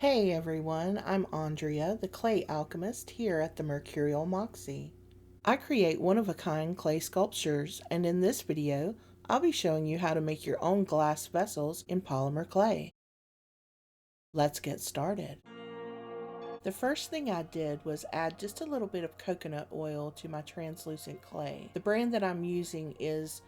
Hey everyone, I'm Andrea, the clay alchemist here at the Mercurial Moxie. I create one-of-a-kind clay sculptures, and in this video, I'll be showing you how to make your own glass vessels in polymer clay. Let's get started. The first thing I did was add just a little bit of coconut oil to my translucent clay. The brand that I'm using is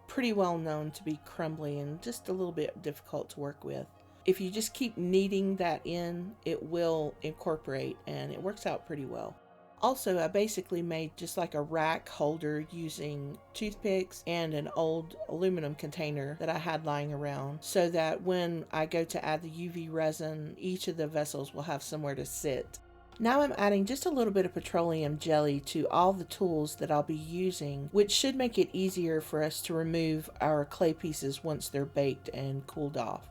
pretty well known to be crumbly and just a little bit difficult to work with. If you just keep kneading that in, it will incorporate and it works out pretty well. Also, I basically made just like a rack holder using toothpicks and an old aluminum container that I had lying around so that when I go to add the UV resin, each of the vessels will have somewhere to sit. Now I'm adding just a little bit of petroleum jelly to all the tools that I'll be using, which should make it easier for us to remove our clay pieces once they're baked and cooled off.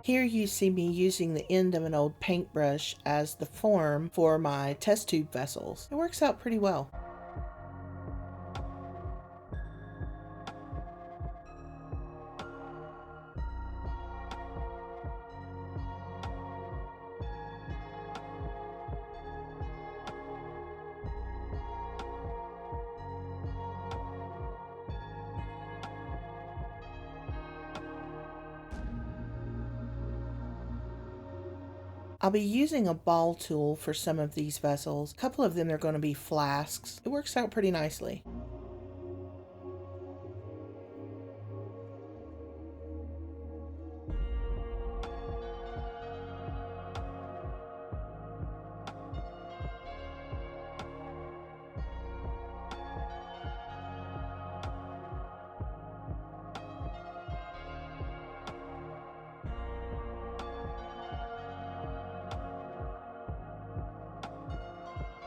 Here you see me using the end of an old paintbrush as the form for my test tube vessels. It works out pretty well. I'll be using a ball tool for some of these vessels. A couple of them are going to be flasks. It works out pretty nicely.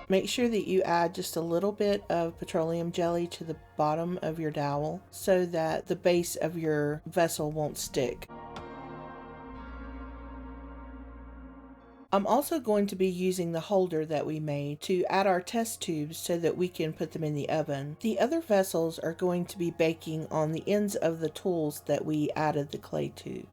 Make sure that you add just a little bit of petroleum jelly to the bottom of your dowel so that the base of your vessel won't stick. I'm also going to be using the holder that we made to add our test tubes so that we can put them in the oven. The other vessels are going to be baking on the ends of the tools that we added the clay to.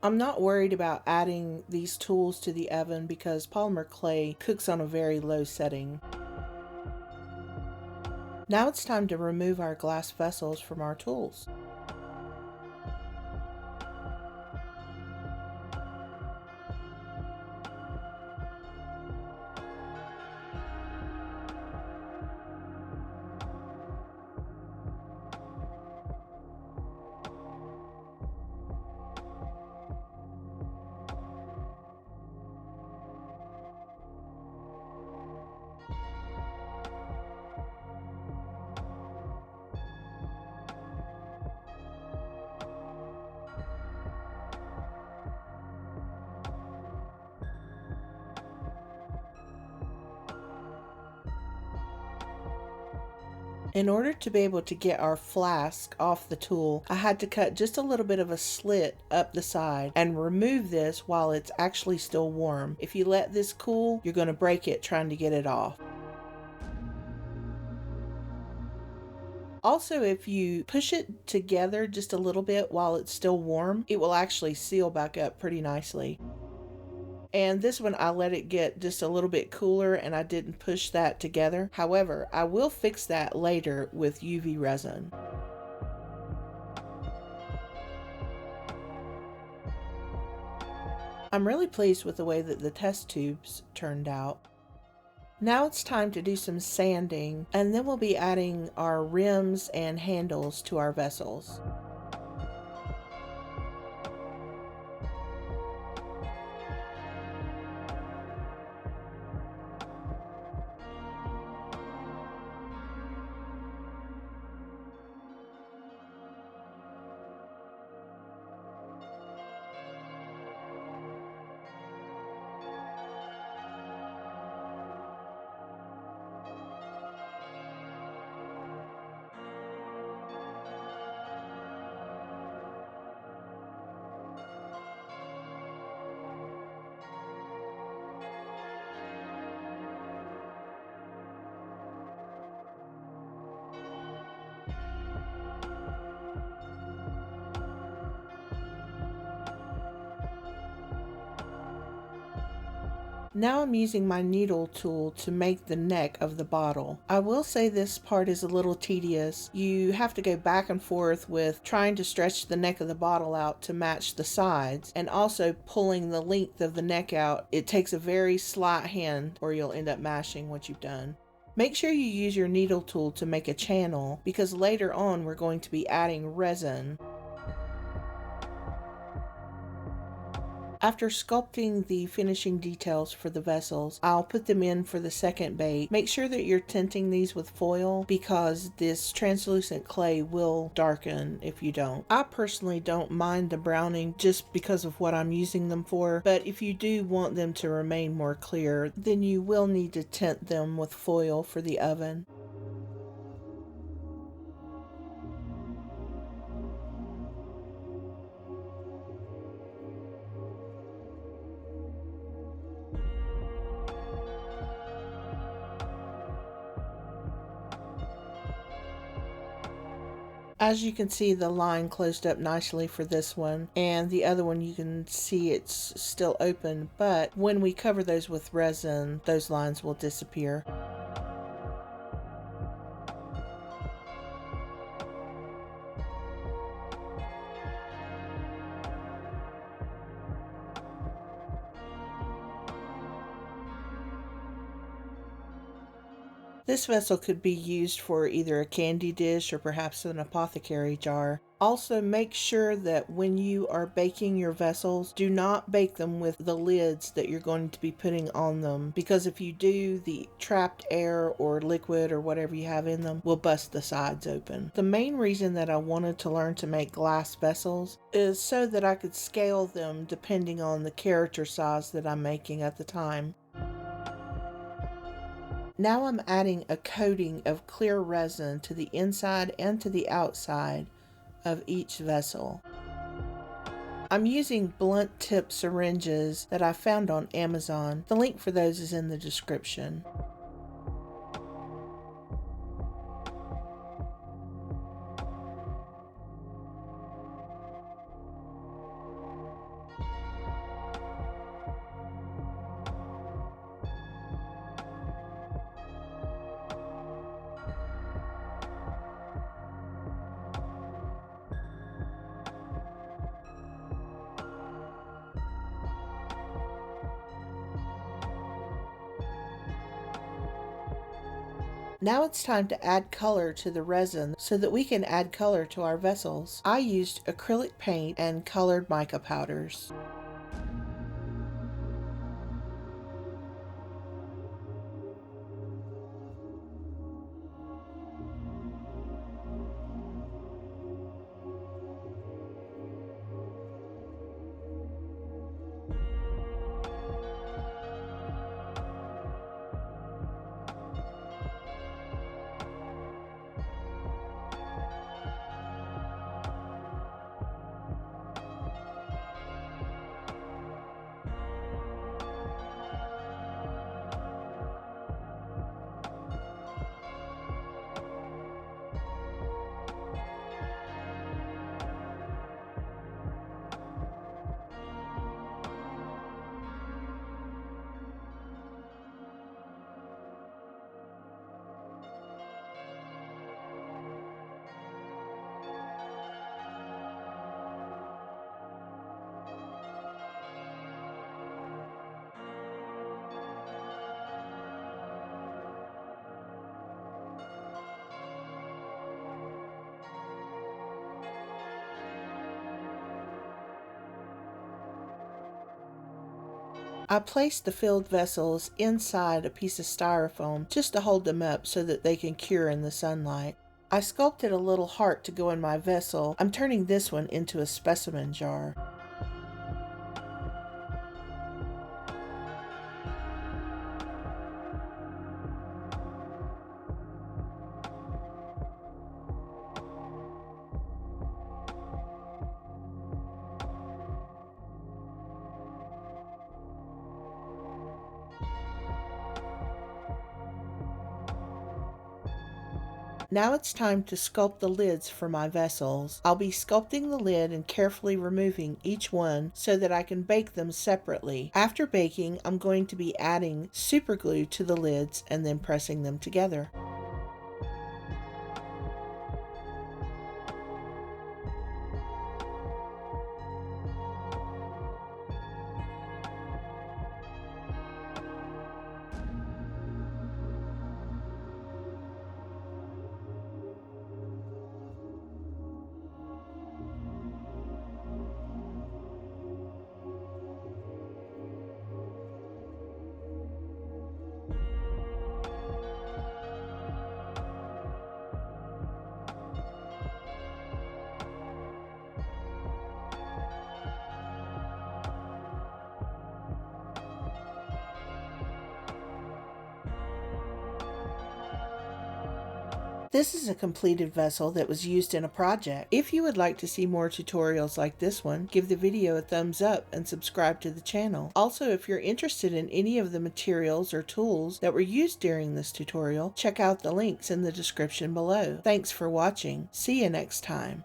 I'm not worried about adding these tools to the oven because polymer clay cooks on a very low setting. Now it's time to remove our glass vessels from our tools. In order to be able to get our flask off the tool, I had to cut just a little bit of a slit up the side and remove this while it's actually still warm. If you let this cool, you're going to break it trying to get it off. Also, if you push it together just a little bit while it's still warm, it will actually seal back up pretty nicely. And this one I let it get just a little bit cooler and I didn't push that together. However, I will fix that later with UV resin. I'm really pleased with the way that the test tubes turned out. Now it's time to do some sanding, and then we'll be adding our rims and handles to our vessels. Now I'm using my needle tool to make the neck of the bottle. I will say this part is a little tedious. You have to go back and forth with trying to stretch the neck of the bottle out to match the sides, and also pulling the length of the neck out. It takes a very slight hand or you'll end up mashing what you've done. Make sure you use your needle tool to make a channel, because later on we're going to be adding resin. After sculpting the finishing details for the vessels, I'll put them in for the second bake. Make sure that you're tinting these with foil, because this translucent clay will darken if you don't. I personally don't mind the browning just because of what I'm using them for, but if you do want them to remain more clear, then you will need to tint them with foil for the oven. As you can see, the line closed up nicely for this one, and the other one you can see it's still open, but when we cover those with resin, those lines will disappear. This vessel could be used for either a candy dish or perhaps an apothecary jar. Also, make sure that when you are baking your vessels, do not bake them with the lids that you're going to be putting on them, because if you do, the trapped air or liquid or whatever you have in them will bust the sides open. The main reason that I wanted to learn to make glass vessels is so that I could scale them depending on the character size that I'm making at the time. Now I'm adding a coating of clear resin to the inside and to the outside of each vessel. I'm using blunt tip syringes that I found on Amazon. The link for those is in the description. Now it's time to add color to the resin so that we can add color to our vessels. I used acrylic paint and colored mica powders. I placed the filled vessels inside a piece of styrofoam just to hold them up so that they can cure in the sunlight. I sculpted a little heart to go in my vessel. I'm turning this one into a specimen jar. Now it's time to sculpt the lids for my vessels. I'll be sculpting the lid and carefully removing each one so that I can bake them separately. After baking, I'm going to be adding super glue to the lids and then pressing them together. This is a completed vessel that was used in a project. If you would like to see more tutorials like this one, give the video a thumbs up and subscribe to the channel. Also, if you're interested in any of the materials or tools that were used during this tutorial, check out the links in the description below. Thanks for watching. See you next time.